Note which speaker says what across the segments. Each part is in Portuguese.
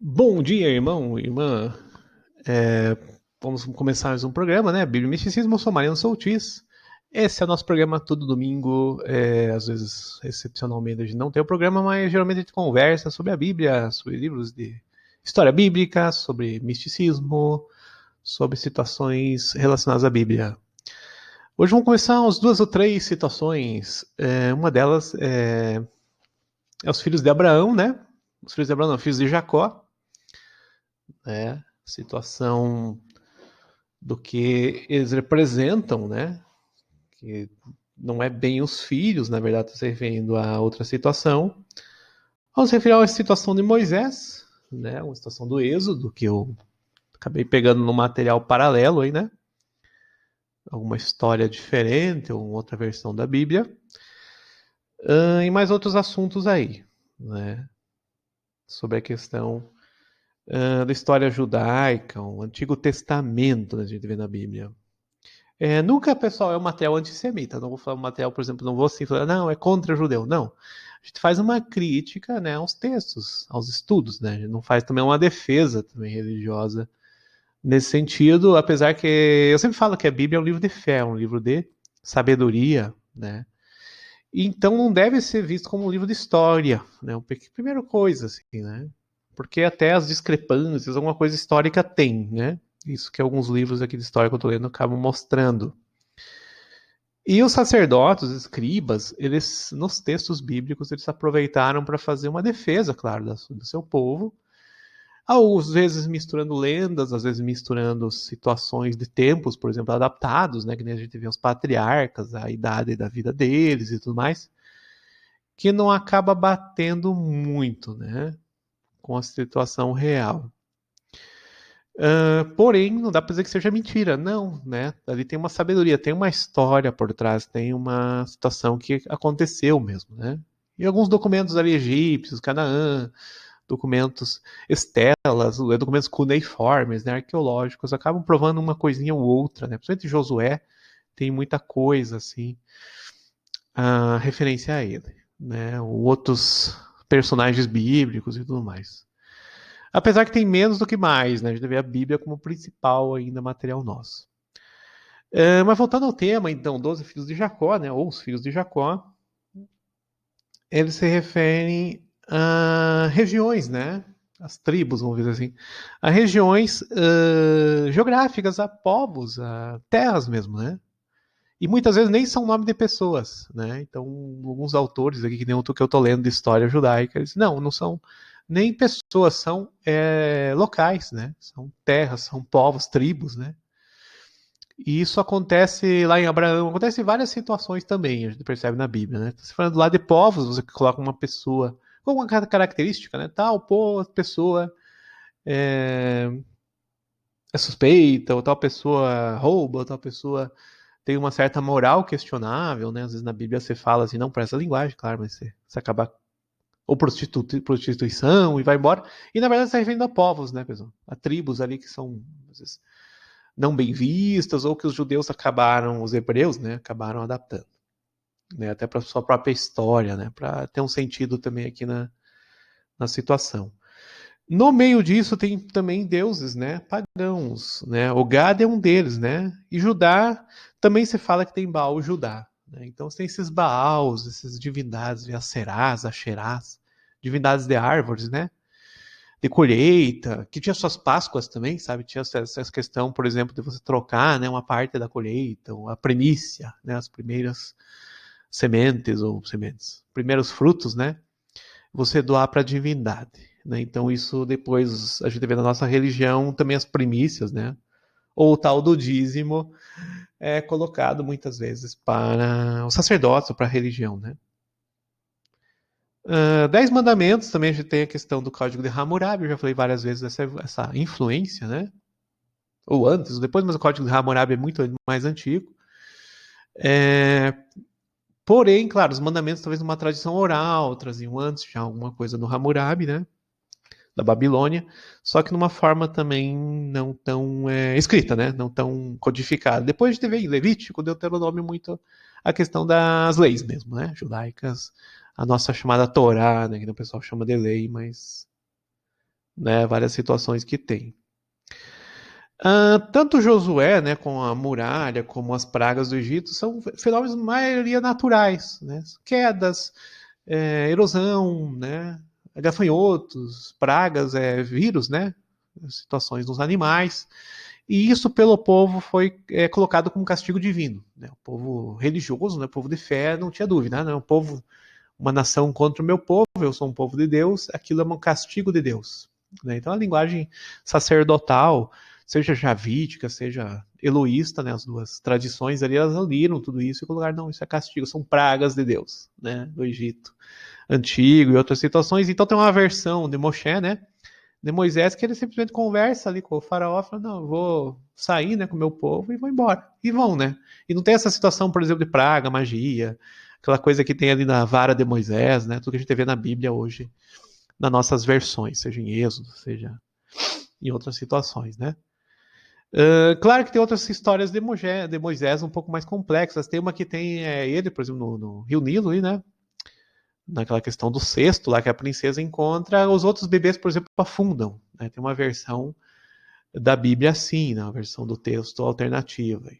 Speaker 1: Bom dia, irmão, irmã. É, Vamos começar mais um programa, né? Bíblia e Misticismo, eu sou Mariano Soutis. Esse é o nosso programa todo domingo. Às vezes, excepcionalmente, a gente não tem o programa, mas geralmente a gente conversa sobre a Bíblia, sobre livros de história bíblica, sobre misticismo, sobre situações relacionadas à Bíblia. Hoje vamos começar umas duas ou três situações. Uma delas é os filhos de Abraão, né? Os filhos de Abraão, não, os filhos de Jacó, né? Situação do que eles representam, né? Que não é bem os filhos, na verdade, está se referindo a outra situação. Vamos se referir a situação de Moisés, né? Uma situação do Êxodo, que eu acabei pegando no material paralelo aí, né? Alguma história diferente, ou outra versão da Bíblia. E mais outros assuntos aí, né? Sobre a questão da história judaica, o Antigo Testamento, né, a gente vê na Bíblia. Nunca, pessoal, é um material antissemita. Não vou falar um material, por exemplo, não vou assim falar, não, é contra judeu. Não. A gente faz uma crítica, né, aos textos, aos estudos, né? A gente não faz também uma defesa também religiosa nesse sentido, apesar que eu sempre falo que a Bíblia é um livro de fé, um livro de sabedoria, né? Então não deve ser visto como um livro de história, né? Primeira coisa, assim, né? Porque até as discrepâncias, alguma coisa histórica tem, né? Isso que alguns livros aqui de história que eu tô lendo acabam mostrando. E os sacerdotes, os escribas, eles, nos textos bíblicos, eles aproveitaram para fazer uma defesa, claro, do seu povo, às vezes misturando lendas, às vezes misturando situações de tempos, por exemplo, adaptados, né, que nem a gente vê os patriarcas, a idade da vida deles e tudo mais, que não acaba batendo muito, né, com a situação real. Porém, não dá para dizer que seja mentira, não, né? Ali tem uma sabedoria, tem uma história por trás, tem uma situação que aconteceu mesmo, né? E alguns documentos ali egípcios, Canaã, documentos estelas, documentos cuneiformes, né, arqueológicos, acabam provando uma coisinha ou outra, né? Principalmente Josué tem muita coisa assim a referência a ele, né? Outros personagens bíblicos e tudo mais. Apesar que tem menos do que mais, né? A gente vê a Bíblia como principal ainda material nosso. Mas voltando ao tema, então, 12 filhos de Jacó, né? Ou os filhos de Jacó, eles se referem a regiões, né? As tribos, vamos dizer assim. A regiões geográficas, a povos, a terras mesmo, né? E muitas vezes nem são nome de pessoas, né? Então, alguns autores aqui, que nem o que eu estou lendo de história judaica, eles não são nem pessoas, são locais, né? São terras, são povos, tribos, né? E isso acontece lá em Abraão, acontece em várias situações também, a gente percebe na Bíblia, né? Você falando lá de povos, você coloca uma pessoa com uma característica, né? Tal pessoa é, é suspeita, ou tal pessoa rouba, ou tal pessoa tem uma certa moral questionável, né? Às vezes na Bíblia você fala assim, não para essa linguagem, claro, mas você acaba ou prostituição e vai embora. E na verdade você está referindo a povos, né, pessoal? A tribos ali que são às vezes, não bem vistas ou que os judeus acabaram, os hebreus, né, acabaram adaptando, né, até para sua própria história, né, para ter um sentido também aqui na situação. No meio disso tem também deuses, né, pagãos, né? O Gad é um deles, né? E Judá também se fala que tem Baal Judá, né? Então tem esses Baals, essas divindades, Aserás, Asherás, divindades de árvores, né? De colheita, que tinha suas Páscoas também, sabe? Tinha essa questão, por exemplo, de você trocar, né, uma parte da colheita, a primícia, né, as primeiras sementes, primeiros frutos, né? Você doar para a divindade. Né? Então, isso depois a gente vê na nossa religião também as primícias, né? Ou o tal do dízimo é colocado muitas vezes para o sacerdócio, para a religião, né? 10 mandamentos, também a gente tem a questão do código de Hammurabi, eu já falei várias vezes essa influência, né? Ou antes, ou depois, mas o código de Hammurabi é muito mais antigo. É, Porém, claro, os mandamentos talvez numa tradição oral, traziam antes já alguma coisa no Hammurabi, né? Da Babilônia, só que numa forma também não tão escrita, né? Não tão codificada. Depois a gente vê em Levítico, Deuteronômio muito a questão das leis mesmo, né? Judaicas, a nossa chamada Torá, né? Que o pessoal chama de lei, mas né? Várias situações que tem. Tanto Josué, né, com a muralha, como as pragas do Egito, são fenômenos, na maioria, naturais, né? Quedas, erosão, né? Gafanhotos, pragas, vírus, né? Situações dos animais. E isso pelo povo foi colocado como castigo divino. Né? O povo religioso, né? O povo de fé, não tinha dúvida. Né? O povo, uma nação contra o meu povo, eu sou um povo de Deus, aquilo é um castigo de Deus. Né? Então a linguagem sacerdotal, seja javítica, seja eloísta, né? As duas tradições ali, elas uniram tudo isso e colocaram, não, isso é castigo, são pragas de Deus, né? Do Egito antigo e outras situações. Então tem uma versão de Moshe, né? De Moisés, que ele simplesmente conversa ali com o faraó, fala, não, eu vou sair, né, com o meu povo e vou embora. E vão, né? E não tem essa situação, por exemplo, de praga, magia, aquela coisa que tem ali na vara de Moisés, né? Tudo que a gente vê na Bíblia hoje, nas nossas versões, seja em Êxodo, seja em outras situações, né? Claro que tem outras histórias de Moisés um pouco mais complexas. Tem uma que tem ele, por exemplo, no Rio Nilo, ali, né? Naquela questão do cesto lá que a princesa encontra, os outros bebês, por exemplo, afundam. Né? Tem uma versão da Bíblia assim, né? Uma versão do texto alternativa,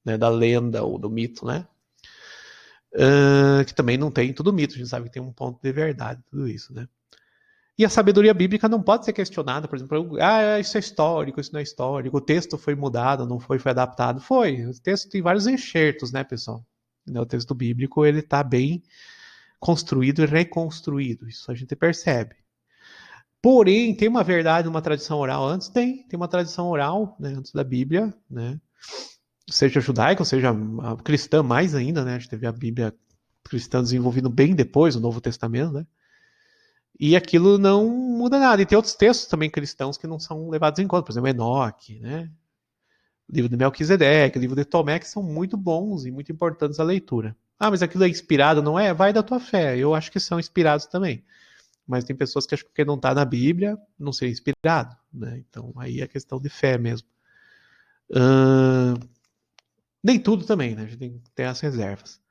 Speaker 1: né? Da lenda ou do mito, né? Que também não tem tudo mito, a gente sabe que tem um ponto de verdade tudo isso, né? E a sabedoria bíblica não pode ser questionada, por exemplo, isso é histórico, isso não é histórico, o texto foi mudado, não foi, foi adaptado. Foi, o texto tem vários enxertos, né, pessoal? O texto bíblico, ele está bem construído e reconstruído, isso a gente percebe. Porém, tem uma verdade, uma tradição oral antes? Tem uma tradição oral, né, antes da Bíblia, né? Seja judaica, ou seja cristã mais ainda, né? A gente teve a Bíblia cristã desenvolvida bem depois, o Novo Testamento, né? E aquilo não muda nada. E tem outros textos também cristãos que não são levados em conta, por exemplo, Enoque, né? O livro de Melquisedeque, o livro de Tomé, que são muito bons e muito importantes à leitura. Ah, mas aquilo é inspirado, não é? Vai da tua fé. Eu acho que são inspirados também. Mas tem pessoas que acham que porque não está na Bíblia, não seria inspirado. Né? Então aí é questão de fé mesmo. Nem tudo também, né? A gente tem que ter as reservas.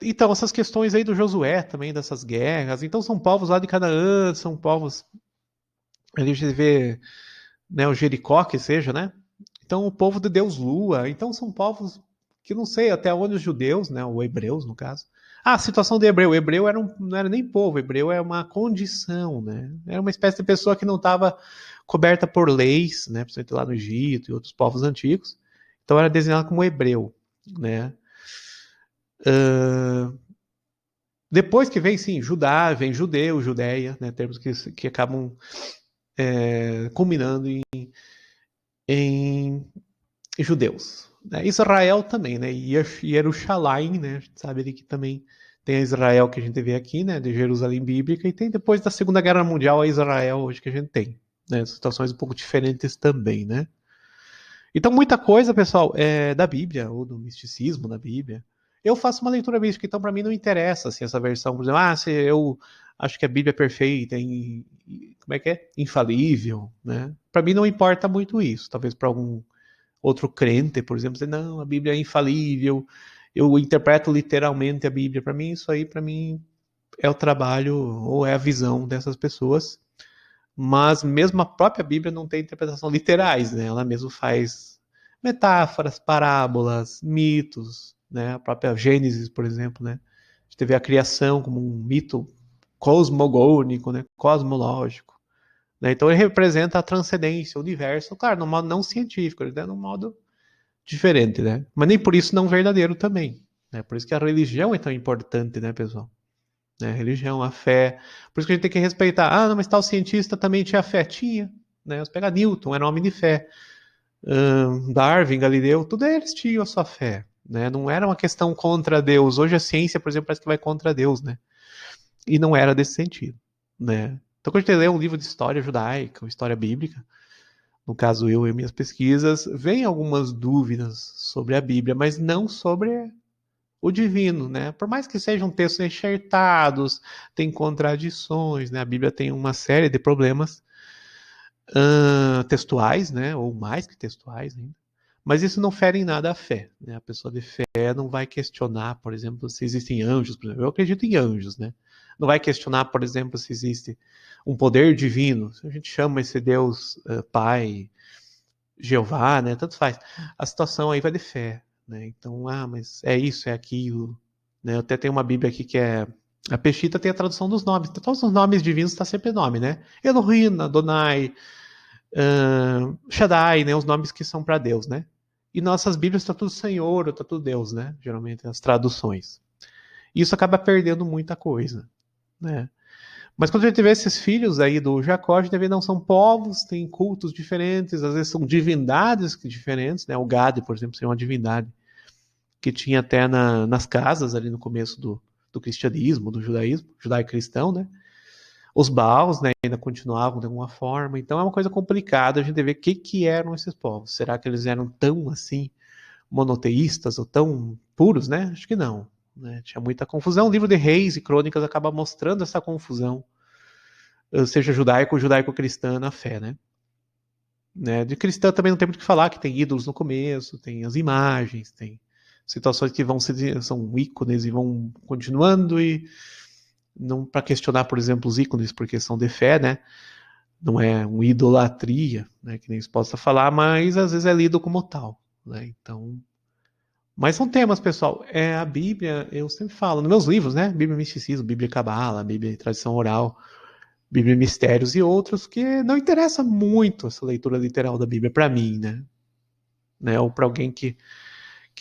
Speaker 1: Então, essas questões aí do Josué também, dessas guerras. Então, são povos lá de Canaã, são povos. A gente vê, né, o Jericó, que seja, né? Então, o povo de Deus Lua. Então, são povos que não sei até onde os judeus, né? Ou hebreus, no caso. A situação de hebreu. O hebreu não era nem povo, o hebreu é uma condição, né? Era uma espécie de pessoa que não estava coberta por leis, né? Principalmente lá no Egito e outros povos antigos. Então, era designado como hebreu, né? Depois que vem, sim, Judá, vem judeu, Judéia, né? Termos que acabam culminando em judeus. Né? Israel também, né? E Jerusalém, né? A gente sabe ali que também tem a Israel que a gente vê aqui, né? De Jerusalém bíblica, e tem depois da Segunda Guerra Mundial a Israel hoje que a gente tem. Né? Situações um pouco diferentes também, né? Então, muita coisa, pessoal, é da Bíblia, ou do misticismo da Bíblia. Eu faço uma leitura mística, então para mim não interessa assim, essa versão, por exemplo, se eu acho que a Bíblia é perfeita, como é que é? Infalível, né? Para mim não importa muito isso. Talvez para algum outro crente, por exemplo, dizer, não, a Bíblia é infalível, eu interpreto literalmente a Bíblia. Para mim, isso aí, para mim, é o trabalho ou é a visão dessas pessoas. Mas mesmo a própria Bíblia não tem interpretação literais, né? Ela mesmo faz metáforas, parábolas, mitos, né? A própria Gênesis, por exemplo, né? A gente vê a criação como um mito cosmogônico, né? Cosmológico. Né? Então ele representa a transcendência, o universo, claro, num modo não científico, ele é num modo diferente, né? Mas nem por isso não verdadeiro também. Né? Por isso que a religião é tão importante, né, pessoal? Né? A religião, a fé. Por isso que a gente tem que respeitar. Ah, não, mas tal cientista também tinha fé. Tinha. Né? Você pega Newton, era um homem de fé. Darwin, Galileu, tudo eles tinham a sua fé. Né? Não era uma questão contra Deus. Hoje a ciência, por exemplo, parece que vai contra Deus, né? E não era desse sentido. Né? Então, quando a gente lê um livro de história judaica, ou história bíblica, no caso eu e minhas pesquisas, vem algumas dúvidas sobre a Bíblia, mas não sobre o divino, né? Por mais que sejam textos enxertados, tem contradições, né? A Bíblia tem uma série de problemas textuais, né? Ou mais que textuais ainda. Mas isso não fere em nada a fé, né? A pessoa de fé não vai questionar, por exemplo, se existem anjos, por exemplo. Eu acredito em anjos, né? Não vai questionar, por exemplo, se existe um poder divino. A gente chama esse Deus Pai, Jeová, né? Tanto faz. A situação aí vai de fé, né? Então, mas é isso, é aquilo. Né? Eu até tenho uma Bíblia aqui que é... A Peshitta tem a tradução dos nomes. Todos os nomes divinos está sempre nome, né? Elohim, Adonai, Shaddai, né? Os nomes que são para Deus, né? E nossas Bíblias está tudo Senhor, ou está tudo Deus, né? Geralmente as traduções. E isso acaba perdendo muita coisa, né? Mas quando a gente vê esses filhos aí do Jacó, a gente vê não são povos, têm cultos diferentes, às vezes são divindades diferentes, né? O Gade, por exemplo, seria uma divindade que tinha até nas casas ali no começo do cristianismo, do judaísmo, judaico-cristão, né? Os Baals, né, ainda continuavam de alguma forma. Então é uma coisa complicada a gente ver o que eram esses povos. Será que eles eram tão assim monoteístas ou tão puros, né? Acho que não. Né? Tinha muita confusão. O livro de Reis e Crônicas acaba mostrando essa confusão, seja judaico ou judaico-cristã na fé, né? De cristã também não tem muito o que falar, que tem ídolos no começo, tem as imagens, tem situações que são ícones e vão continuando e não para questionar, por exemplo, os ícones porque são de fé, né? Não é uma idolatria, né? Que nem se possa falar, mas às vezes é lido como tal, né? Então, mas são temas, pessoal. A Bíblia, eu sempre falo, nos meus livros, né? Bíblia e Misticismo, Bíblia e Cabala, Bíblia e Tradição Oral, Bíblia e Mistérios e outros, que não interessa muito essa leitura literal da Bíblia para mim, né? Ou para alguém que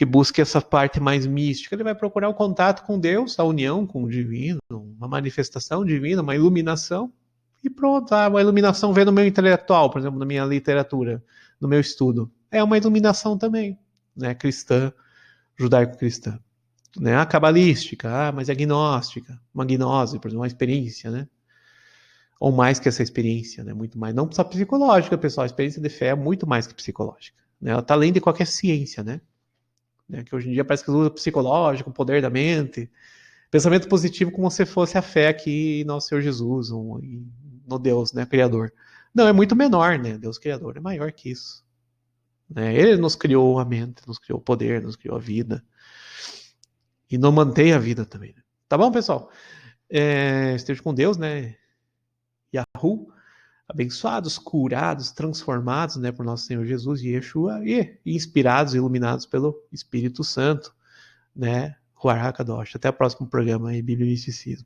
Speaker 1: busque essa parte mais mística, ele vai procurar o contato com Deus, a união com o divino, uma manifestação divina, uma iluminação, e pronto. Uma iluminação vem no meu intelectual, por exemplo, na minha literatura, no meu estudo. É uma iluminação também, né? Cristã, judaico-cristã. Né? Cabalística, mas é gnóstica, uma gnose, por exemplo, uma experiência, né? Ou mais que essa experiência, né? Muito mais. Não só psicológica, pessoal. A experiência de fé é muito mais que psicológica. Né? Ela está além de qualquer ciência, né? Que hoje em dia parece que usa psicológico, o poder da mente, pensamento positivo como se fosse a fé aqui em nosso Senhor Jesus, no Deus, né? Criador. Não, é muito menor, né? Deus Criador é maior que isso. Né? Ele nos criou a mente, nos criou o poder, nos criou a vida. E não mantém a vida também. Né? Tá bom, pessoal? Esteja com Deus, né? Yahoo, abençoados, curados, transformados, né, por nosso Senhor Jesus e Yeshua, e inspirados e iluminados pelo Espírito Santo, né? Ruach HaKadosh. Até o próximo programa aí, Bíblia e Misticismo.